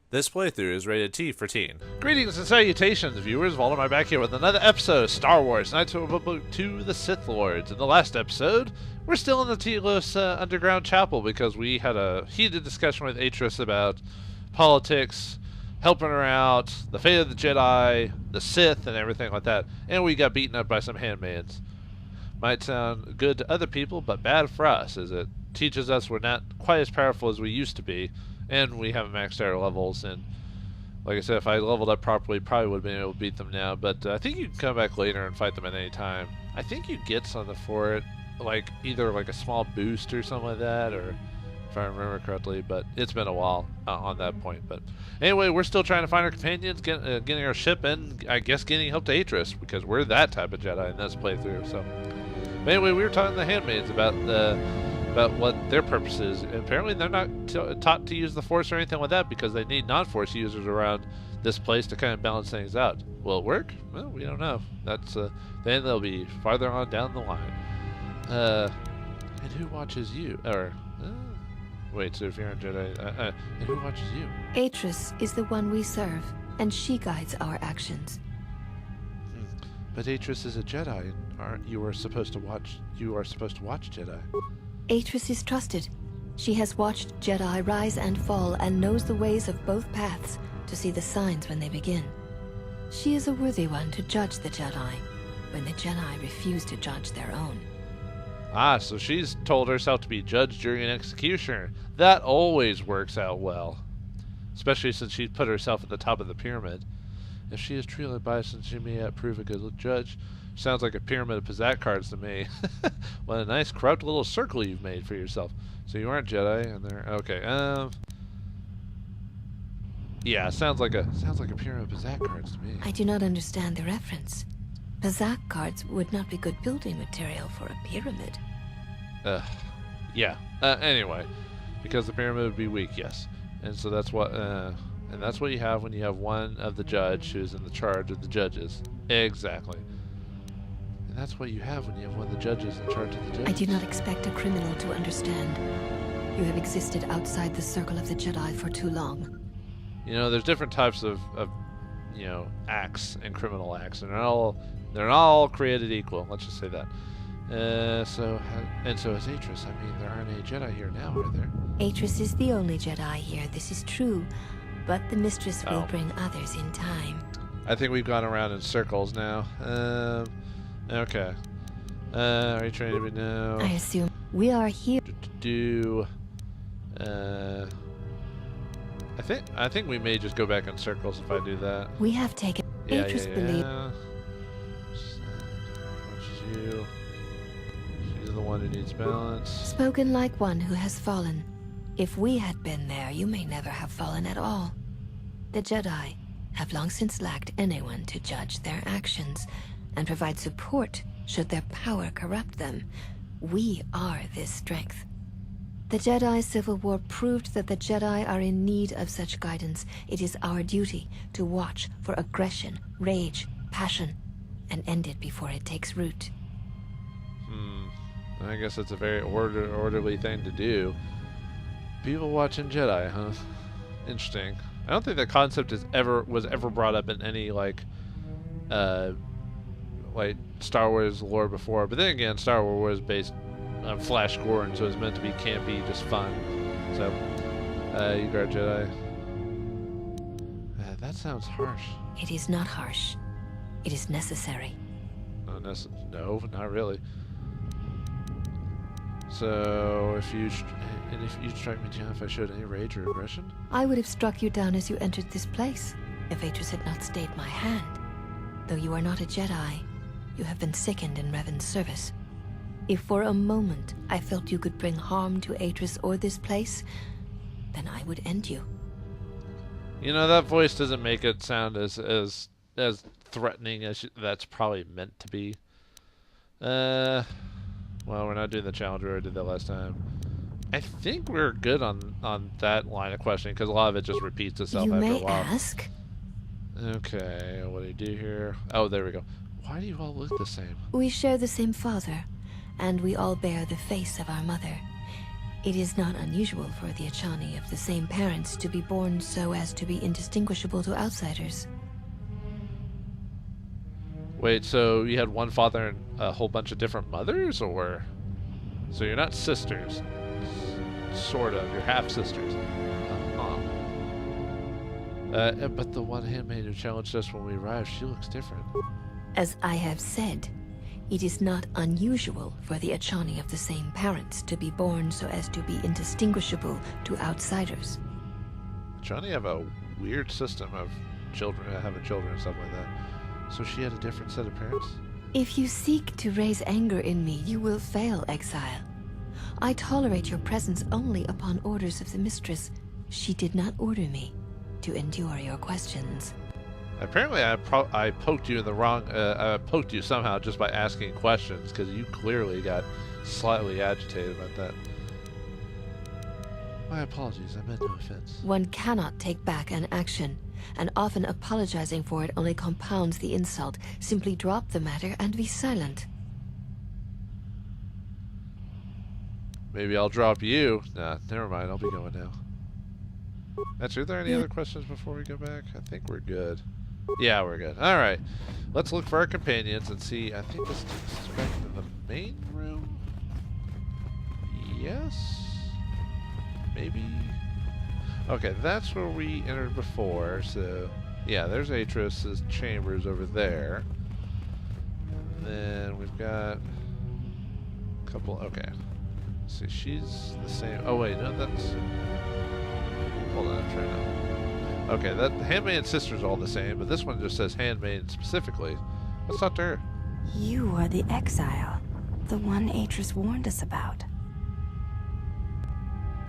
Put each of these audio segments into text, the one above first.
This playthrough is rated T for teen. Greetings and salutations, viewers. Vauldemare back here with another episode of Star Wars: Knights of the Republic 2: The Sith Lords. In the last episode, we're still in the Telos underground chapel because we had a heated discussion with Atris about politics, helping her out, the fate of the Jedi, the Sith, and everything like that. And we got beaten up by some handmaids. Might sound good to other people, but bad for us, as it teaches us we're not quite as powerful as we used to be. And we haven't maxed our levels, and like I said, if I leveled up properly, probably would have been able to beat them now. But I think you can come back later and fight them at any time. I think you get something for it, like either like a small boost or something like that, or if I remember correctly. But it's been a while on that point. But anyway, we're still trying to find our companions, getting our ship, and I guess getting help to Atris, because we're that type of Jedi in this playthrough. So, but anyway, we were talking to the handmaids about what their purpose is. And apparently they're not taught to use the Force or anything like that, because they need non-Force users around this place to kind of balance things out. Will it work? Well, we don't know. That's then they'll be farther on down the line. And who watches you? Or wait, so if you're a Jedi, and who watches you? Atris is the one we serve, and she guides our actions. But Atris is a Jedi, and you are supposed to watch Jedi. Atris is trusted. She has watched Jedi rise and fall and knows the ways of both paths to see the signs when they begin. She is a worthy one to judge the Jedi when the Jedi refuse to judge their own. Ah, so she's told herself to be judge, jury, and executioner. That always works out well, especially since she put herself at the top of the pyramid. If she is truly biased, then she may prove a good judge. Sounds like a pyramid of Pizzazz cards to me. What a nice corrupt little circle you've made for yourself. So you aren't Jedi, and they're okay. Yeah, sounds like a pyramid of Pizzazz cards to me. I do not understand the reference. Pizzazz cards would not be good building material for a pyramid. Yeah. Anyway, because the pyramid would be weak, yes, and so that's what you have when you have one of the judge who's in the charge of the judges. Exactly. That's what you have when you have one of the judges in charge of the judges. I do not expect a criminal to understand. You have existed outside the circle of the Jedi for too long. You know, there's different types of acts and criminal acts, and they're not all created equal. Let's just say that. So is Atris. I mean, there aren't any Jedi here now, are there? Atris is the only Jedi here. This is true, but the mistress will bring others in time. I think we've gone around in circles now. Okay. Are you trying to be now? I assume we are here. I think we may just go back in circles if I do that. We have taken. Atris believe. Which is you. She's the one who needs balance. Spoken like one who has fallen. If we had been there, you may never have fallen at all. The Jedi have long since lacked anyone to judge their actions and provide support should their power corrupt them. We are this strength. The Jedi Civil War proved that the Jedi are in need of such guidance. It is our duty to watch for aggression, rage, passion, and end it before it takes root. I guess that's a very orderly thing to do. People watching Jedi, huh? Interesting. I don't think that concept was ever brought up in any like Star Wars lore before, but then again, Star Wars was based on Flash Gordon, so it's meant to be campy, just fun. So, you guard Jedi. That sounds harsh. It is not harsh. It is necessary. No, not really. So, if you strike me down if I showed any rage or aggression? I would have struck you down as you entered this place, if Atris had not stayed my hand. Though you are not a Jedi, you have been sickened in Revan's service. If for a moment I felt you could bring harm to Atris or this place, then I would end you. You know, that voice doesn't make it sound as threatening as that's probably meant to be. Well, we're not doing the challenger. I did that last time. I think we're good on that line of questioning, because a lot of it just repeats itself after a while. You may ask. Okay, what do you do here? Oh, there we go. Why do you all look the same? We share the same father, and we all bear the face of our mother. It is not unusual for the Achani of the same parents to be born so as to be indistinguishable to outsiders. Wait, so you had one father and a whole bunch of different mothers, or? So you're not sisters. Sort of. You're half-sisters. But the one handmaid who challenged us when we arrived, she looks different. As I have said, it is not unusual for the Achani of the same parents to be born so as to be indistinguishable to outsiders. Johnny have a weird system of children, having children and stuff like that. So she had a different set of parents? If you seek to raise anger in me, you will fail, exile. I tolerate your presence only upon orders of the mistress. She did not order me to endure your questions. Apparently, I poked you in the wrong. I poked you somehow just by asking questions, because you clearly got slightly agitated about that. My apologies. I meant no offense. One cannot take back an action, and often apologizing for it only compounds the insult. Simply drop the matter and be silent. Maybe I'll drop you. Nah, never mind. I'll be going now. Are there any other questions before we go back? I think we're good. Yeah, we're good. Alright. Let's look for our companions and see. I think this takes us back to the main room. Yes? Maybe? Okay, that's where we entered before. So, yeah, there's Atris' chambers over there. And then we've got a couple. Okay. Let's see, she's the same. Oh, wait, no, that's. Hold on, I'm trying to. Okay, that handmaid and sister's all the same, but this one just says handmaid specifically. What's not there? You are the exile, the one Atris warned us about.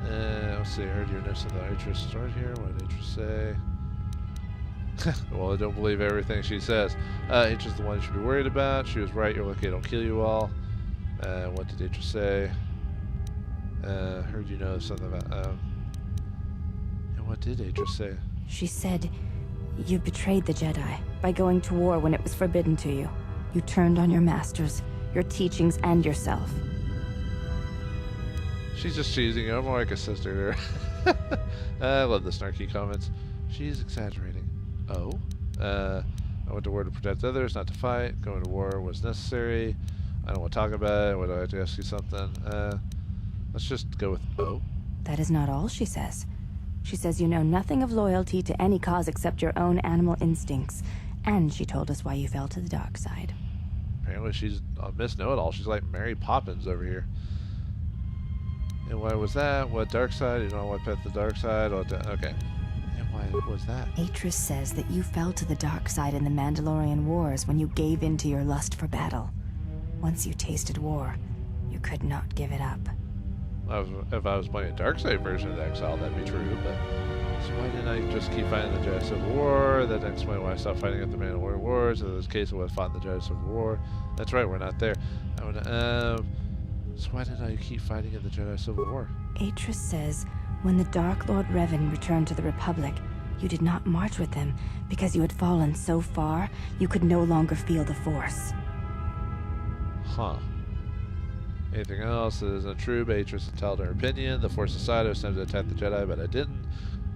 Let's see, I heard your notes of the Atris right here. What did Atris say? Well, I don't believe everything she says. Atris is the one you should be worried about. She was right, you're lucky I don't kill you all. What did Atris say? Heard you know something about, and what did Atris say? She said, you betrayed the Jedi by going to war when it was forbidden to you. You turned on your masters, your teachings, and yourself. She's just cheesing. I'm more like a sister to her. I love the snarky comments. She's exaggerating. Oh? I went to war to protect others, not to fight. Going to war was necessary. I don't want to talk about it. What do I have to ask you something? Let's just go with oh. That is not all she says. She says you know nothing of loyalty to any cause except your own animal instincts. And she told us why you fell to the dark side. Apparently she's a Miss Know-It-All. She's like Mary Poppins over here. And why was that? What dark side? You know what pet the dark side? Okay. And why was that? Atris says that you fell to the dark side in the Mandalorian Wars when you gave in to your lust for battle. Once you tasted war, you could not give it up. If I was playing a dark side version of Exile, that'd be true, but so why didn't I just keep fighting the Jedi Civil War? That explains why I stopped fighting at the Mandalorian Wars. In this case, I would have fought in the Jedi Civil War. That's right, we're not there. So why did I keep fighting in the Jedi Civil War? Atris says, when the Dark Lord Revan returned to the Republic, you did not march with him because you had fallen so far, you could no longer feel the Force. Huh. Anything else that isn't true? Atris had told her opinion. The Force aside, I was tempted to attack the Jedi, but I didn't.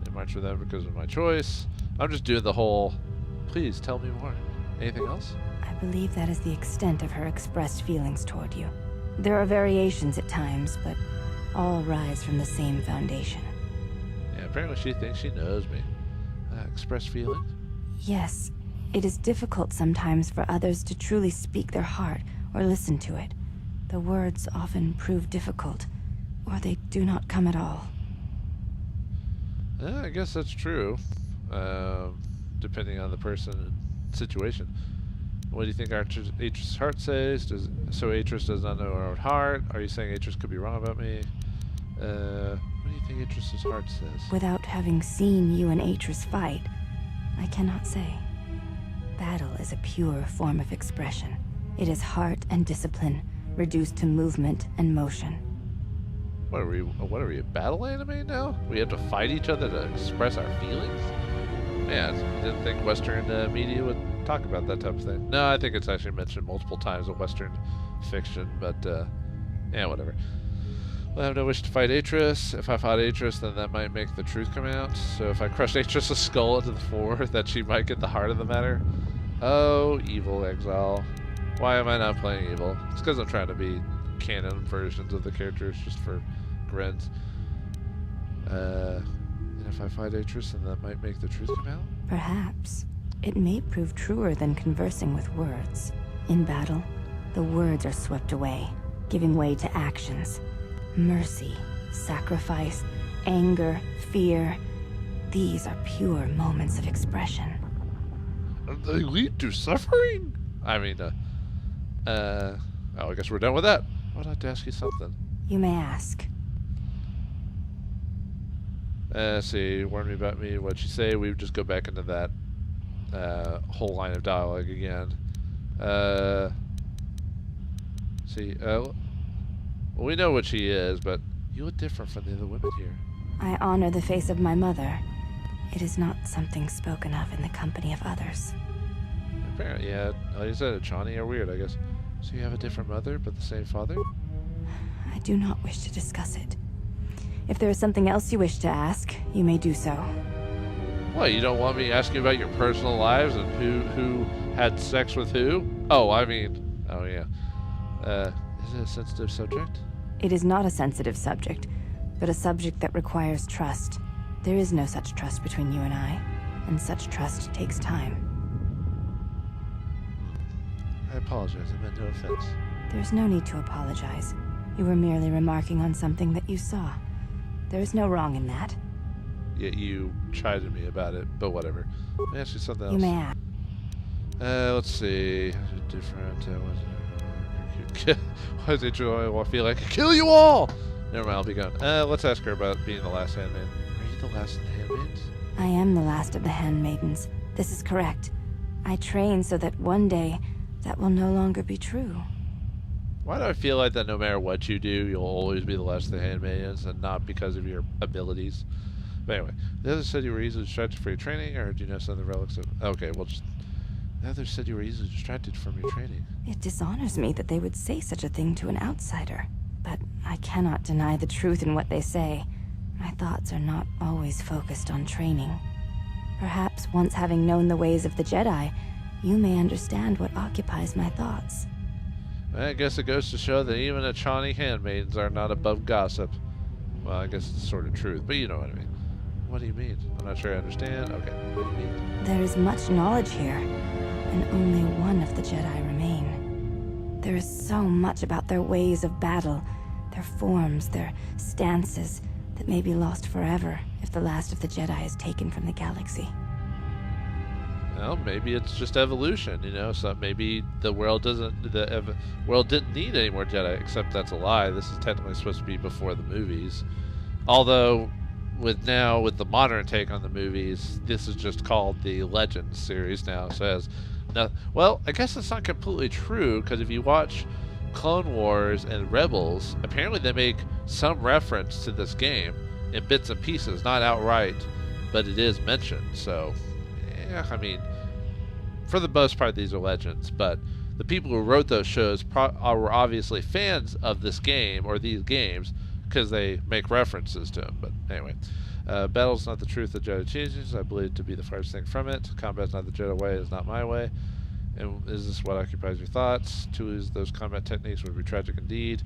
I marched with them because of my choice. I'm just doing the whole, please tell me more. Anything else? I believe that is the extent of her expressed feelings toward you. There are variations at times, but all rise from the same foundation. Yeah, apparently she thinks she knows me. Expressed feelings? Yes, it is difficult sometimes for others to truly speak their heart or listen to it. The words often prove difficult, or they do not come at all. I guess that's true, depending on the person and situation. What do you think Atris' heart says? So Atris does not know her own heart? Are you saying Atris could be wrong about me? What do you think Atris' heart says? Without having seen you and Atris fight, I cannot say. Battle is a pure form of expression. It is heart and discipline, reduced to movement and motion. What are we, a battle anime now? We have to fight each other to express our feelings? Man, I didn't think Western media would talk about that type of thing. No, I think it's actually mentioned multiple times in Western fiction, but yeah, whatever. I have no wish to fight Atris. If I fought Atris, then that might make the truth come out. So if I crush Atris' skull into the floor, then she might get the heart of the matter. Oh, evil exile. Why am I not playing evil? It's because I'm trying to be canon versions of the characters just for grins. And if I fight Atris, then that might make the truth come out? Perhaps. It may prove truer than conversing with words. In battle, the words are swept away, giving way to actions. Mercy, sacrifice, anger, fear. These are pure moments of expression. They lead to suffering? I mean, oh, I guess we're done with that. I would like to ask you something. You may ask. See, warn me about me, what'd you say? We would just go back into that whole line of dialogue again. Well, we know what she is, but you look different from the other women here. I honor the face of my mother. It is not something spoken of in the company of others. Apparently, yeah. Like you said, Chani are weird, I guess. So you have a different mother, but the same father? I do not wish to discuss it. If there is something else you wish to ask, you may do so. What, you don't want me asking about your personal lives and who had sex with who? Oh, I mean, oh yeah. Is it a sensitive subject? It is not a sensitive subject, but a subject that requires trust. There is no such trust between you and I, and such trust takes time. I apologize, I meant no offense. There's no need to apologize. You were merely remarking on something that you saw. There is no wrong in that. Yet you chided me about it, but whatever. Let me ask you something else. You may ask. Let's see. Different. Why did you feel like I kill you all? Never mind, I'll be gone. Let's ask her about being the last handmaid. Are you the last of the handmaids? I am the last of the handmaidens. This is correct. I train so that one day that will no longer be true. Why do I feel like that no matter what you do, you'll always be the last of the handmaidens, and not because of your abilities? But anyway, the others said you were easily distracted for your training, or do you know some of the relics of... Okay, well just... The others said you were easily distracted from your training. It dishonors me that they would say such a thing to an outsider. But I cannot deny the truth in what they say. My thoughts are not always focused on training. Perhaps once having known the ways of the Jedi, you may understand what occupies my thoughts. I guess it goes to show that even the Chani handmaidens are not above gossip. Well, I guess it's sort of truth, but you know what I mean. What do you mean? I'm not sure I understand. Okay, what do you mean? There is much knowledge here, and only one of the Jedi remain. There is so much about their ways of battle, their forms, their stances, that may be lost forever if the last of the Jedi is taken from the galaxy. Well, maybe it's just evolution, you know. So maybe the world world didn't need any more Jedi. Except that's a lie. This is technically supposed to be before the movies. Although, with the modern take on the movies, this is just called the Legends series now. So it has no. Well, I guess it's not completely true, because if you watch Clone Wars and Rebels, apparently they make some reference to this game in bits and pieces, not outright, but it is mentioned. So, yeah, I mean, for the most part, these are legends, but the people who wrote those shows were obviously fans of this game or these games because they make references to them. But anyway, battle's not the truth that Jedi teaches. I believe it to be the farthest thing from it. Combat's not the Jedi way, it's not my way. And is this what occupies your thoughts? To lose those combat techniques would be tragic indeed.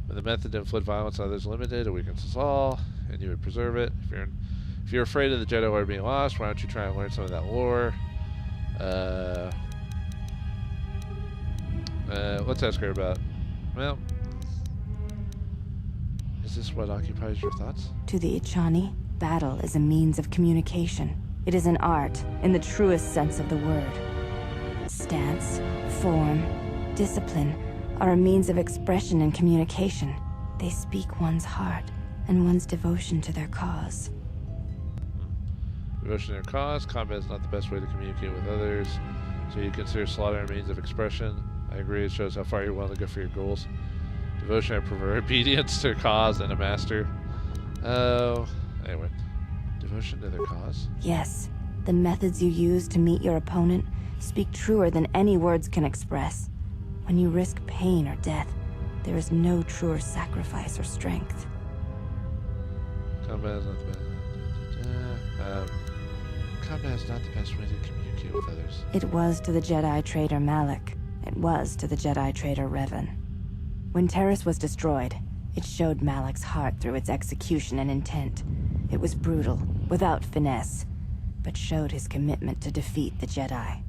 When the method to inflict violence on others limited, it weakens us all, and you would preserve it. If you're afraid of the Jedi Order being lost, why don't you try and learn some of that lore? Let's ask her about... Well... Is this what occupies your thoughts? To the Ichani, battle is a means of communication. It is an art, in the truest sense of the word. Stance, form, discipline are a means of expression and communication. They speak one's heart and one's devotion to their cause. Devotion to their cause. Combat is not the best way to communicate with others. So you consider slaughter a means of expression. I agree, it shows how far you're willing to go for your goals. Devotion, I prefer obedience to their cause and a master. Oh, anyway. Devotion to their cause? Yes. The methods you use to meet your opponent speak truer than any words can express. When you risk pain or death, there is no truer sacrifice or strength. Combat is not the best. Combat is not the best way to communicate with others. It was to the Jedi traitor Malak. It was to the Jedi traitor Revan. When Terrace was destroyed, it showed Malak's heart through its execution and intent. It was brutal, without finesse, but showed his commitment to defeat the Jedi.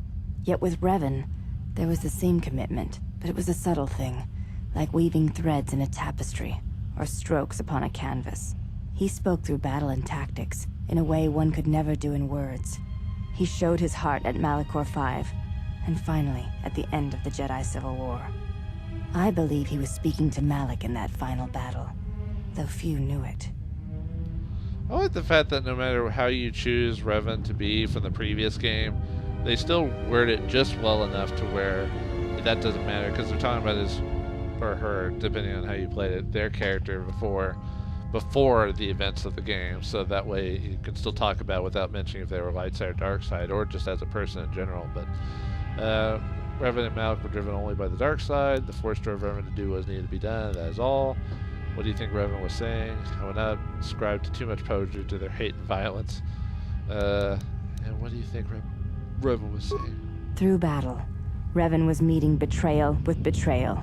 Yet with Revan, there was the same commitment, but it was a subtle thing, like weaving threads in a tapestry, or strokes upon a canvas. He spoke through battle and tactics, in a way one could never do in words. He showed his heart at Malachor V, and finally, at the end of the Jedi Civil War. I believe he was speaking to Malak in that final battle, though few knew it. I like the fact that no matter how you choose Revan to be from the previous game, they still word it just well enough to where that doesn't matter, because they're talking about his, or her, depending on how you played it, their character before the events of the game, so that way you can still talk about it without mentioning if they were light side or dark side, or just as a person in general. But Revan and Malak were driven only by the dark side. The Force drove Revan to do what needed to be done. That is all. What do you think Revan was saying? I would not ascribe to too much poetry to their hate and violence. And what do you think Revan was saying? Through battle, Revan was meeting betrayal with betrayal,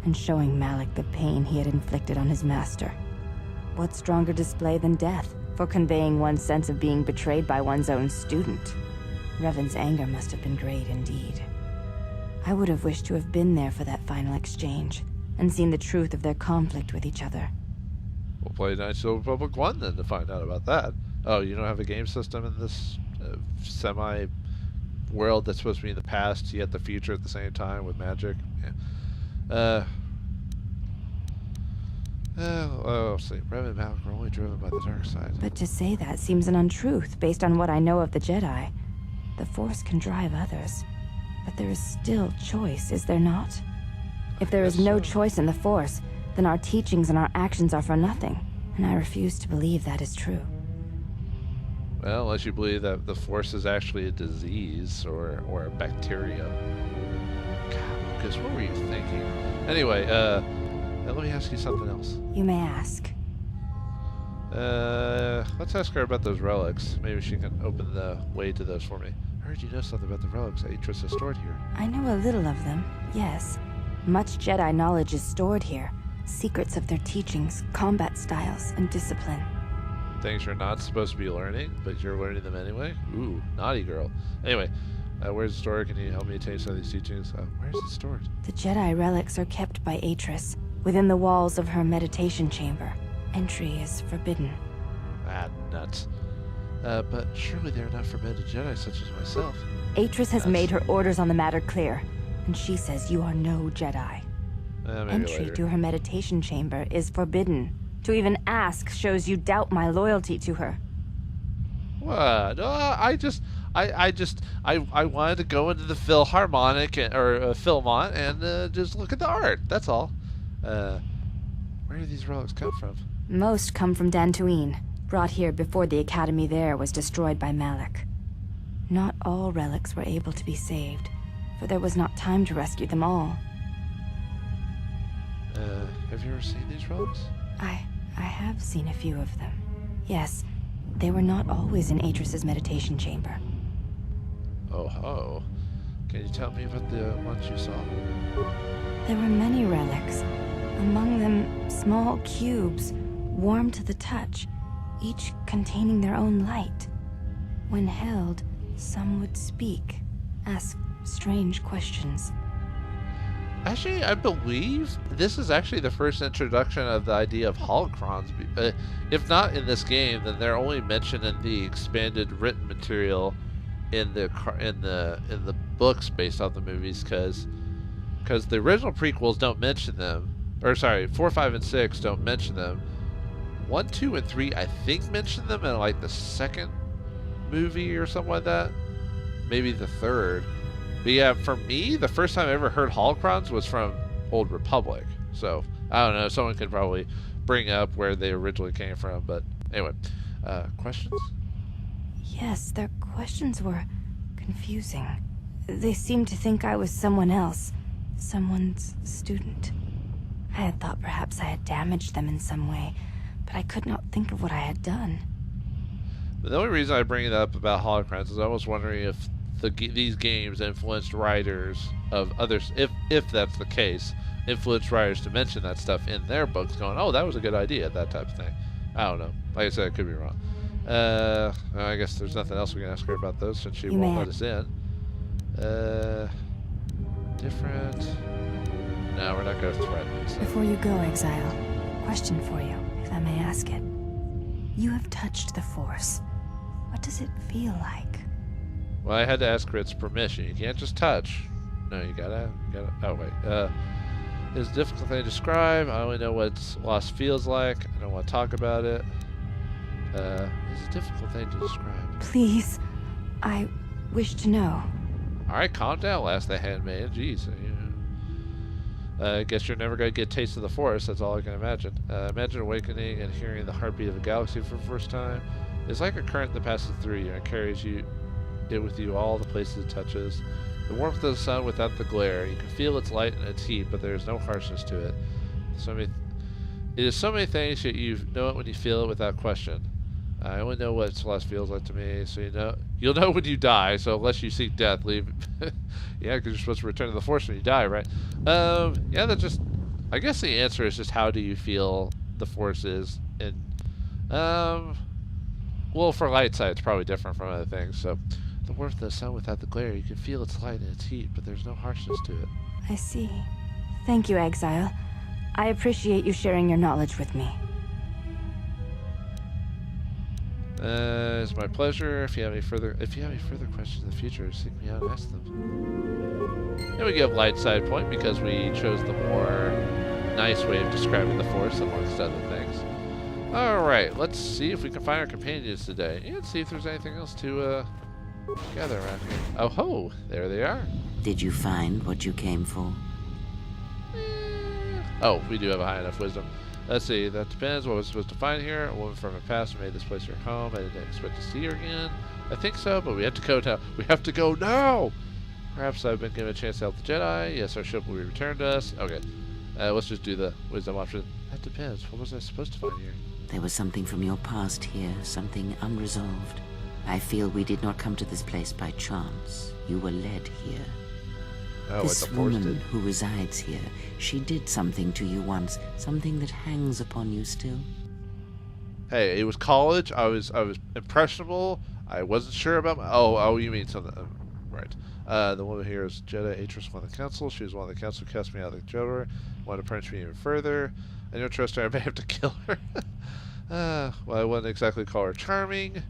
and showing Malak the pain he had inflicted on his master. What stronger display than death for conveying one's sense of being betrayed by one's own student? Revan's anger must have been great indeed. I would have wished to have been there for that final exchange, and seen the truth of their conflict with each other. We'll play Knights of the Old Republic 1 then to find out about that. Oh, you don't have a game system in this semi-world that's supposed to be in the past yet the future at the same time with magic? Yeah. Let's see. Revan and Malak were only driven by the dark side. But to say that seems an untruth based on what I know of the Jedi. The Force can drive others, but there is still choice, is there not? If there is no choice in the Force, then our teachings and our actions are for nothing, and I refuse to believe that is true. Well, unless you believe that the Force is actually a disease or a bacteria. God, Lucas, what were you thinking? Anyway, let me ask you something else. You may ask. Let's ask her about those relics. Maybe she can open the way to those for me. I heard you know something about the relics that Atris has stored here. I know a little of them, yes. Much Jedi knowledge is stored here. Secrets of their teachings, combat styles, and discipline. Things you're not supposed to be learning, but you're learning them anyway? Ooh, naughty girl. Anyway, where's it stored? Can you help me attain some of these teachings? Where's it stored? The Jedi relics are kept by Atris, within the walls of her meditation chamber. Entry is forbidden. Ah, nuts. But surely they're not forbidden to Jedi such as myself. Atris has made her orders on the matter clear, and she says you are no Jedi. Entry later. to her meditation chamber is forbidden. To even ask shows you doubt my loyalty to her. What? I wanted to go into the Philharmonic or Philmont and just look at the art. That's all. Where do these relics come from? Most come from Dantooine, brought here before the academy there was destroyed by Malak. Not all relics were able to be saved, for there was not time to rescue them all. Have you ever seen these relics? I have seen a few of them. Yes, they were not always in Atris's meditation chamber. Oh ho. Can you tell me about the ones you saw? There were many relics. Among them, small cubes, warm to the touch, each containing their own light. When held, some would speak, ask strange questions. Actually, I believe this is actually the first introduction of the idea of holocrons. If not in this game, then they're only mentioned in the expanded written material in the books based off the movies, because the original prequels don't mention them. Or sorry, 4, 5, and 6 don't mention them. 1, 2, and 3 I think mention them in like the second movie or something like that. Maybe the third. But yeah, for me, the first time I ever heard holocrons was from Old Republic. So, I don't know, someone could probably bring up where they originally came from. But anyway, questions? Yes, their questions were confusing. They seemed to think I was someone else, someone's student. I had thought perhaps I had damaged them in some way, but I could not think of what I had done. But the only reason I bring it up about holocrons is I was wondering if these games influenced writers of others, if that's the case, influenced writers to mention that stuff in their books, going, oh, that was a good idea, that type of thing. I don't know. Like I said, I could be wrong. I guess there's nothing else we can ask her about those since she won't let us in. Different. No, we're not going to threaten. So. Before you go, Exile, question for you, if I may ask it. You have touched the Force. What does it feel like? Well, I had to ask for its permission. You can't just touch. No, you gotta. Oh wait. It's a difficult thing to describe. I only know what loss feels like. I don't want to talk about it. It's a difficult thing to describe. Please, I wish to know. All right, calm down, last the handmaid. Jeez. I guess you're never gonna get a taste of the Force. That's all I can imagine. Imagine awakening and hearing the heartbeat of a galaxy for the first time. It's like a current that passes through you and carries it with you all the places it touches. The warmth of the sun without the glare. You can feel its light and its heat, but there is no harshness to it. It is so many things, yet you know it when you feel it without question. I only know what loss feels like to me, so you'll know when you die. So unless you seek death, leave. Yeah, because you're supposed to return to the Force when you die, right? Yeah, that's just. I guess the answer is just how do you feel the Force is, and well, for light side, it's probably different from other things. So, the warmth of the sun without the glare, you can feel its light and its heat, but there's no harshness to it. I see. Thank you, Exile. I appreciate you sharing your knowledge with me. It's my pleasure. If you have any further questions in the future, seek me out and ask them. And we give light side point because we chose the more nice way of describing the Force amongst other things. Alright, let's see if we can find our companions today and see if there's anything else to gather around here. Oh ho, there they are. Did you find what you came for? Oh, we do have a high enough wisdom. Let's see, that depends what we're supposed to find here. A woman from her past who made this place her home. I didn't expect to see her again. I think so, but we have to go now. We have to go now! Perhaps I've been given a chance to help the Jedi. Yes, our ship will be returned to us. Okay, let's just do the wisdom option. That depends. What was I supposed to find here? There was something from your past here, something unresolved. I feel we did not come to this place by chance. You were led here. Oh, this woman who resides here, she did something to you once, something that hangs upon you still. Hey, it was college. I was impressionable. I wasn't sure about my... Oh, you mean something... right. The woman here is Jedi Atris, one of the Council. She was one of the Council who cast me out of the Jedi. Wanted to punish me even further. I don't trust her. I may have to kill her. Well, I wouldn't exactly call her charming.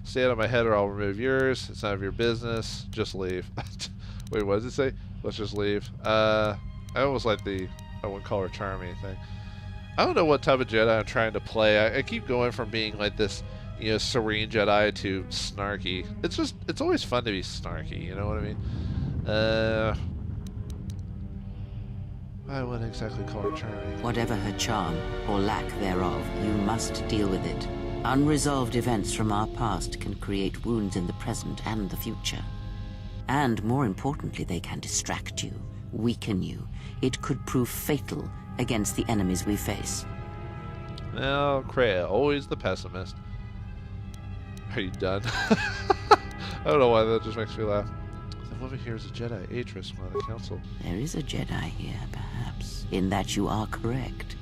Stay out of my head or I'll remove yours. It's none of your business. Just leave. Wait, what does it say? Let's just leave. I almost like the I wouldn't call her charming thing. I don't know what type of Jedi I'm trying to play. I keep going from being like this, serene Jedi to snarky. It's always fun to be snarky, you know what I mean? I wouldn't exactly call her charming. Whatever her charm, or lack thereof, you must deal with it. Unresolved events from our past can create wounds in the present and the future. And more importantly, they can distract you, weaken you. It could prove fatal against the enemies we face. Well, Kreia, always the pessimist. Are you done? I don't know why that just makes me laugh. The woman here is a Jedi, Atris, one of the Council. There is a Jedi here, perhaps, in that you are correct.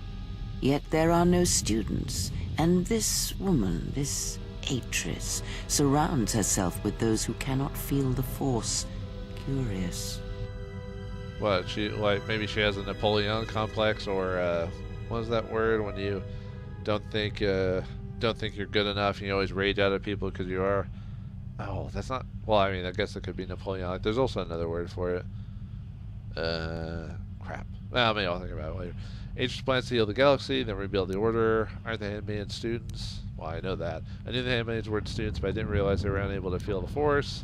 Yet there are no students, and this woman, this Atris, surrounds herself with those who cannot feel the Force. Curious. What, maybe she has a Napoleon complex, or, what is that word when you don't think you're good enough and you always rage out at people because you are? Oh, that's not, well, I mean, I guess it could be Napoleonic. There's also another word for it. Crap. Well, maybe I'll think about it later. Atris plans to heal the galaxy, then rebuild the Order. Aren't the Handmaidens students? Well, I know that. I knew the Handmaidens weren't students, but I didn't realize they were unable to feel the Force.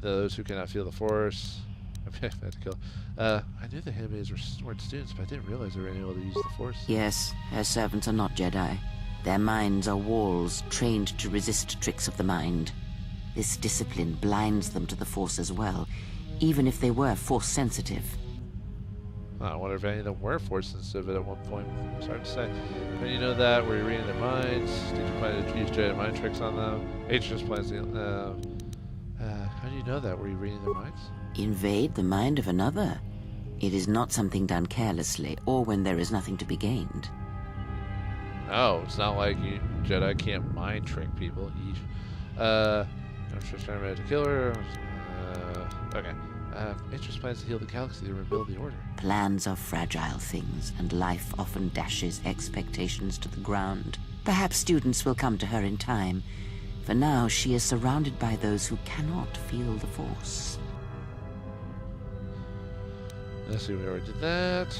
Those who cannot feel the Force. I had to kill. I knew the Handmaidens weren't students, but I didn't realize they were unable to use the Force. Yes, her servants are not Jedi. Their minds are walls trained to resist tricks of the mind. This discipline blinds them to the Force as well, even if they were Force sensitive. I wonder if any of them were force sensitive at one point. It's hard to say. How do you know that? Were you reading their minds? Did you plan to use Jade mind tricks on them? Atris plans to... how do you know that? Were you reading their minds? Invade the mind of another. It is not something done carelessly, or when there is nothing to be gained. No, it's not like you Jedi can't mind trick people. I'm just trying to kill her. Okay. Atris plans to heal the galaxy to rebuild the Order. Plans are fragile things, and life often dashes expectations to the ground. Perhaps students will come to her in time. For now, she is surrounded by those who cannot feel the Force. Let's see, we already did that.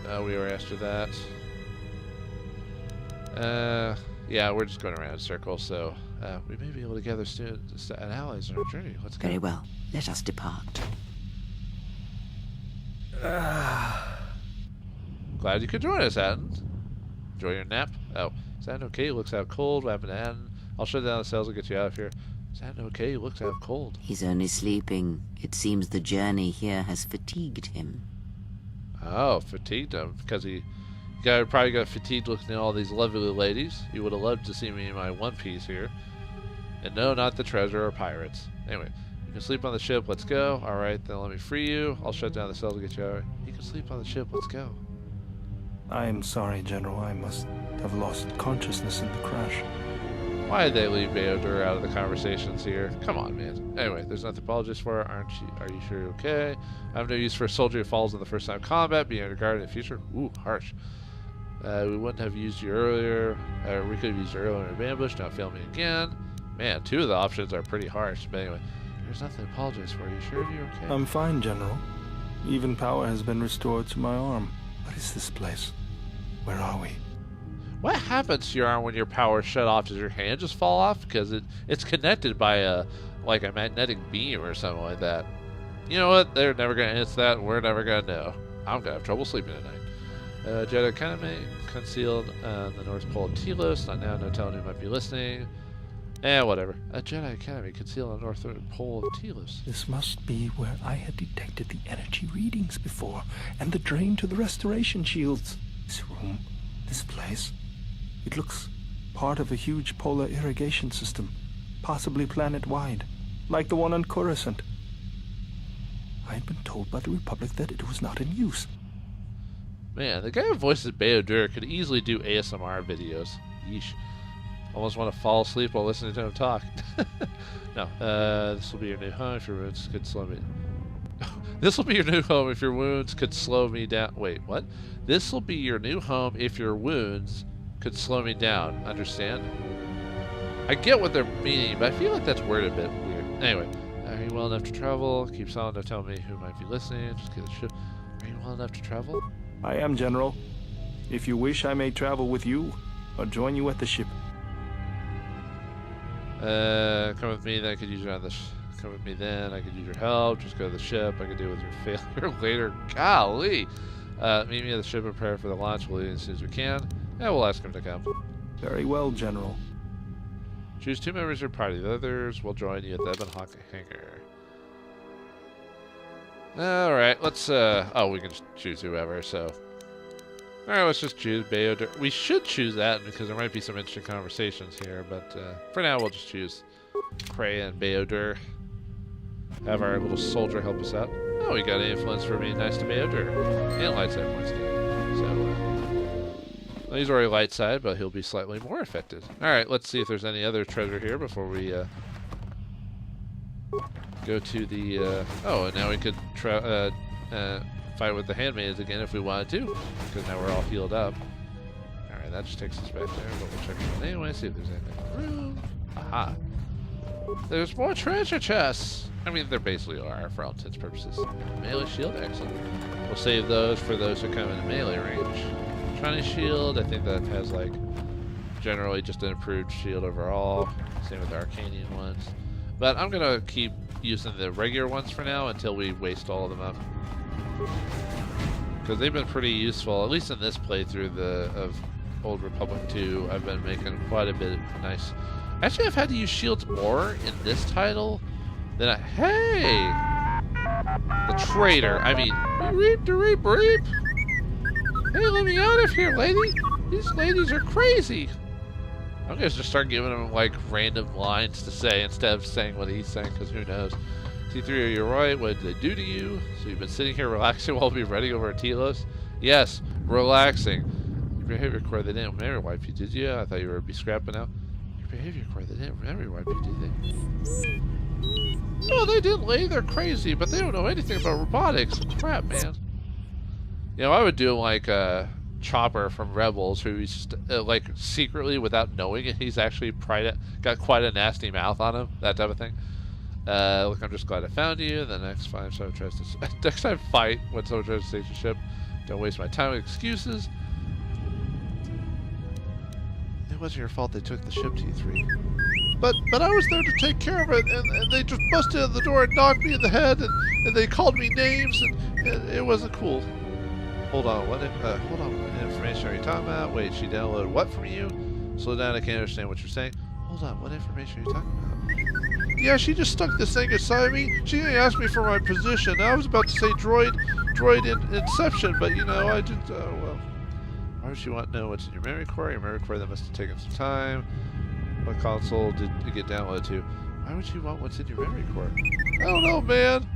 We already asked her that. Yeah, we're just going around in circles, so we may be able to gather students and allies on our journey. Let's go. Very well. Let us depart. Glad you could join us, Atten. Enjoy your nap. Oh, is Atten okay? He looks out cold. What happened to Atten? I'll shut down the cells and get you out of here. Is Atten okay? He looks out cold. He's only sleeping. It seems the journey here has fatigued him. Oh, fatigued him because he probably got fatigued looking at all these lovely ladies. He would have loved to see me in my one piece here. And no, not the treasure or pirates. Anyway, you can sleep on the ship. Let's go. All right, then let me free you. I'll shut down the cells to get you out. You can sleep on the ship. Let's go. I am sorry, General. I must have lost consciousness in the crash. Why did they leave BioWare out of the conversations here? Come on, man. Anyway, there's nothing to apologize for. Are you sure you're okay? I have no use for a soldier who falls in the first time combat, being under guard in the future. Ooh, harsh. We wouldn't have used you earlier. We could have used you earlier in ambush. Now fail me again. Man, two of the options are pretty harsh. But anyway, there's nothing to apologize for. Are you sure you're okay? I'm fine, General. Even power has been restored to my arm. What is this place? Where are we? What happens to your arm when your power is shut off? Does your hand just fall off? Because it's connected by a magnetic beam or something like that. You know what? They're never going to answer that, and we're never going to know. I'm going to have trouble sleeping tonight. Jedi Academy, concealed on the North Pole of Telos. Not now, no telling who might be listening. Whatever. A Jedi Academy concealed on the North Pole of Telos. This must be where I had detected the energy readings before, and the drain to the restoration shields. This room, this place, it looks part of a huge polar irrigation system, possibly planet-wide, like the one on Coruscant. I had been told by the Republic that it was not in use. Man, the guy who voices BioWare could easily do ASMR videos. Yeesh. Almost want to fall asleep while listening to him talk. No, this will be your new home if your wounds could slow me. This will be your new home if your wounds could slow me down. Wait, what? This will be your new home if your wounds could slow me down. Understand? I get what they're meaning, but I feel like that's worded a bit weird. Anyway, are you well enough to travel? Keep silent, don't tell me who might be listening. Just get the ship. Are you well enough to travel? I am, General. If you wish, I may travel with you, or join you at the ship. Come with me, then I could use your come with me then, I could use your help, just go to the ship, I could deal with your failure later. Golly! Meet me at the ship and prepare for the launch, we'll leave as soon as we can. Yeah, we'll ask him to come. Very well, General. Choose 2 members of your party, the others will join you at the Ebon hangar. Alright, let's, oh, we can choose whoever, so. Alright, let's just choose BioWare. We should choose that because there might be some interesting conversations here, but for now we'll just choose Kreia and BioWare. Have our little soldier help us out. Oh, we got an influence for being nice to BioWare. And light side points gained. So, well, he's already light side, but he'll be slightly more affected. Alright, let's see if there's any other treasure here before we go to the, oh, and now we could fight with the Handmaidens again if we wanted to, because now we're all healed up. Alright, that just takes us back there, but we'll check it out anyway, see if there's anything in the room. Aha! There's more treasure chests! I mean, there basically are, for all intents and purposes. Melee shield, excellent. We'll save those for those who come into melee range. Shiny shield, I think that has, like, generally just an improved shield overall. Same with the Arcanian ones. But I'm gonna keep using the regular ones for now until we waste all of them up. Because they've been pretty useful, at least in this playthrough of Old Republic 2. I've been making quite a bit of nice. Actually, I've had to use shields more in this title than hey! The traitor. I mean, reap to reap reap. Hey, let me out of here, lady. These ladies are crazy. I'm gonna just start giving him like random lines to say instead of saying what he's saying, because who knows. T3, are you right? What did they do to you? So you've been sitting here relaxing while we running over at Telos? Yes, relaxing. Your behavior core, they didn't memory wipe you, did you? I thought you were be scrapping out. Your behavior core, they didn't memory wipe you, did they? No, they didn't, lady. They're crazy, but they don't know anything about robotics. Crap, man. You know, I would do like Chopper from Rebels, who's just like secretly, without knowing it, he's actually got quite a nasty mouth on him. That type of thing. Look, I'm just glad I found you. The next time someone tries to next time fight when someone tries to stage the ship. Don't waste my time with excuses. It wasn't your fault they took the ship, T3. But I was there to take care of it, and they just busted in the door and knocked me in the head, and they called me names, and it wasn't cool. Hold on, what information are you talking about? Wait, she downloaded what from you? Slow down, I can't understand what you're saying. Hold on, what information are you talking about? Yeah, she just stuck this thing inside me. She didn't ask me for my position. I was about to say droid in Inception, but you know, I just, well. Why would you want to know what's in your memory core? Your memory core, that must have taken some time. What console did it get downloaded to? Why would you want what's in your memory core? I don't know, man.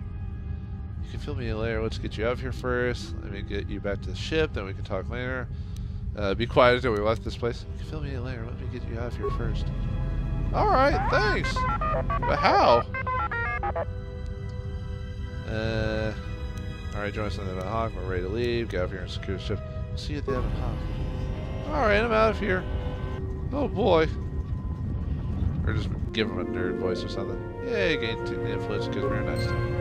You can fill me in later. Let's get you out of here first. Let me get you back to the ship, then we can talk later. Be quiet until we left this place. You can fill me in later. Let me get you out of here first. Alright, thanks. But how? Alright, join us on the Evan Hawk. We're ready to leave. Get out of here and secure the ship. We'll see you at the Evan Hawk. Alright, I'm out of here. Oh boy. Or just give him a nerd voice or something. Yay, gain influence because we're nice to him.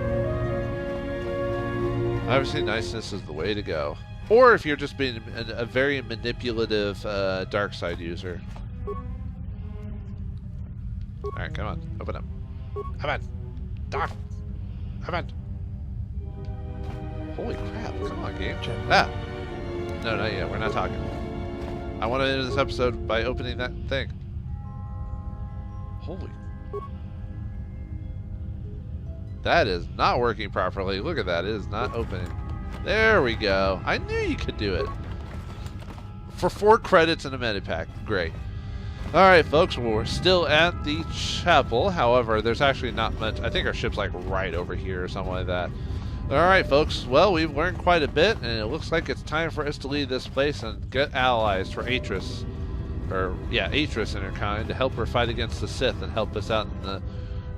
Obviously, niceness is the way to go. Or if you're just being a very manipulative dark side user. Alright, come on. Open up. Come on. Doc. Come on. Holy crap. Come on, game. Ah. No, not yet. We're not talking. I want to end this episode by opening that thing. Holy. That is not working properly. Look at that. It is not opening. There we go. I knew you could do it. For 4 credits and a medipack. Great. Alright, folks. Well, we're still at the chapel. However, there's actually not much. I think our ship's like right over here or something like that. Alright, folks. Well, we've learned quite a bit, and it looks like it's time for us to leave this place and get allies for Atris. Or, yeah, Atris and her kind, to help her fight against the Sith and help us out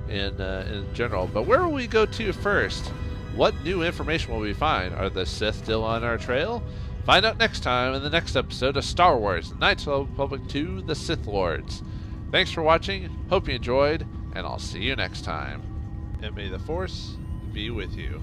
in general. But where will we go to first? What new information will we find? Are the Sith still on our trail? Find out next time in the next episode of Star Wars, Knights of the Old Republic 2, the Sith Lords. Thanks for watching, hope you enjoyed, and I'll see you next time. And may the Force be with you.